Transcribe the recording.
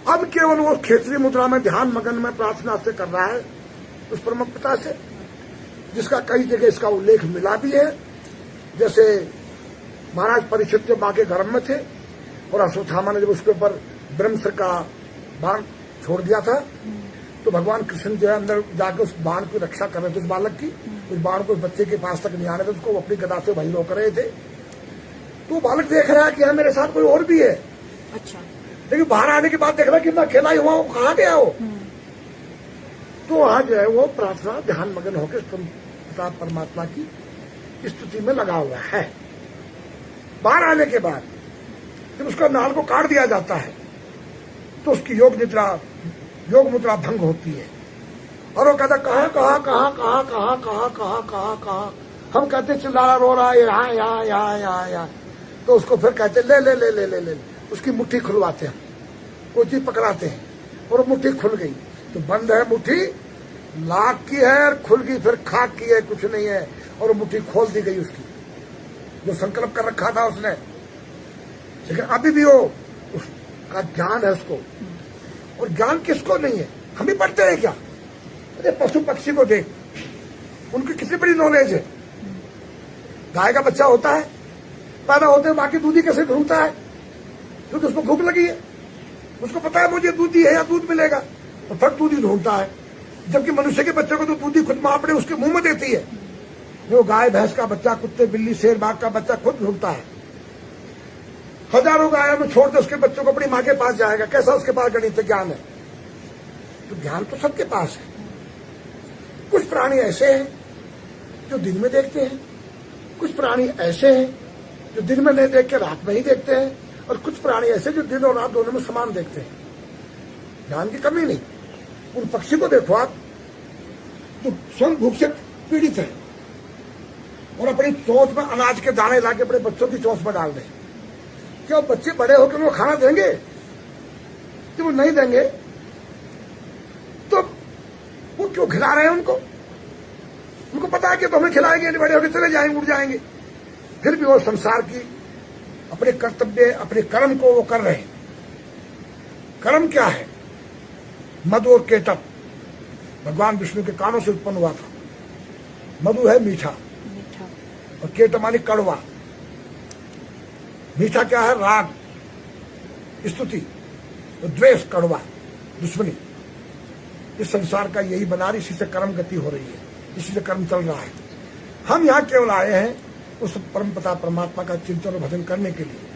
अब केवल वो खेसरी मुद्रा में ध्यान मगन में प्रार्थना से कर रहा है उस परम पिता से, जिसका कई जगह इसका उल्लेख मिला भी है। जैसे महाराज परीक्षित जब मां के गर्भ में थे और अश्वत्थामा ने जब उसके ऊपर ब्रह्मस्त्र का बाण छोड़ दिया था, तो भगवान कृष्ण जो है अंदर जाकर उस बाण की रक्षा कर रहे थे, उस बालक की, उस बाण को उस बच्चे के पास तक नहीं आने थे, उसको अपनी गदा से वहीं रोक रहे थे। तो बालक देख रहा है कि हाँ मेरे साथ कोई और भी है। अच्छा। लेकिन बाहर आने के बाद देख रहा है कि मैं अकेला ही हुआ हूं, कहाँ गया हो। तो वहां जो है वो प्रार्थना ध्यान मगन होकर पिता परमात्मा की स्तुति में लगा हुआ है। बाहर आने के बाद जब उसका नाल को काट दिया जाता है तो उसकी योग मुद्रा भंग होती है और वो कहता कहाँ कहाँ कहाँ कहाँ कहाँ कहाँ कहाँ कहाँ कहाँ, हम कहते चिल्ला रो रहा है यहाँ यहाँ यहाँ यहाँ यहाँ, तो उसको फिर कहते ले ले ले ले ले ले, उसकी मुट्ठी खुलवाते हैं, कोई चीज पकड़ाते हैं और वो मुट्ठी खुल गई तो बंद है मुट्ठी, लाख की है, खुल गई फिर खाक की है, कुछ नहीं है, और मुट्ठी खोल दी गई उसकी, जो संकल्प कर रखा था उसने। लेकिन अभी भी वो उसका ज्ञान है उसको, और ज्ञान किसको नहीं है, हम भी पढ़ते हैं क्या? अरे पशु पक्षी को देख, उनकी कितनी बड़ी नॉलेज है। गाय का बच्चा होता है, पैदा होते हैं, बाकी दूधी कैसे ढूंढता है, क्योंकि उसको भूख लगी है, उसको पता है मुझे दूधी है या दूध मिलेगा, तो फिर दूधी ढूंढता है। जबकि मनुष्य के बच्चे को तो दूधी खुद मां अपने उसके मुंह में देती है, जो गाय भैंस का बच्चा, कुत्ते बिल्ली शेर बाघ का बच्चा खुद ढूंढता है। हजारों गायों में छोड़ दे उसके बच्चों को अपनी मां के पास जाएगा, कैसा उसके पास गणित ज्ञान है? तो ज्ञान तो सबके पास है। कुछ प्राणी ऐसे हैं जो दिन में देखते हैं, कुछ प्राणी ऐसे हैं जो दिन में नहीं देख के रात में ही देखते हैं, और कुछ प्राणी ऐसे जो दिन और रात दोनों में समान देखते हैं। ज्ञान की कमी नहीं। उन पक्षी को देखो आप, तो स्वयं भूख से पीड़ित है और अपनी चोंच में अनाज के दाने लाके अपने बच्चों की चोंच में डाल दें। क्या बच्चे बड़े होकर उनको खाना देंगे? जब वो नहीं देंगे तो वो क्यों खिला रहे हैं उनको? उनको पता है कि तो हमें खिलाएंगे, नहीं बड़े होकर चले जाएंगे, उड़ जाएंगे। फिर भी वो संसार की अपने कर्तव्य, अपने कर्म को वो कर रहे हैं। कर्म क्या है? मधु और केटप भगवान विष्णु के कानों से उत्पन्न हुआ था। मधु है मीठा, और केटप मानी कड़वा। मीठा क्या है? राग, स्तुति, और द्वेष कड़वा, दुश्मनी। इस संसार का यही बना रही, इसी से कर्म गति हो रही है, इसी से कर्म चल रहा है। हम यहाँ केवल आए हैं उस परमपिता परमात्मा का चिंतन और भजन करने के लिए।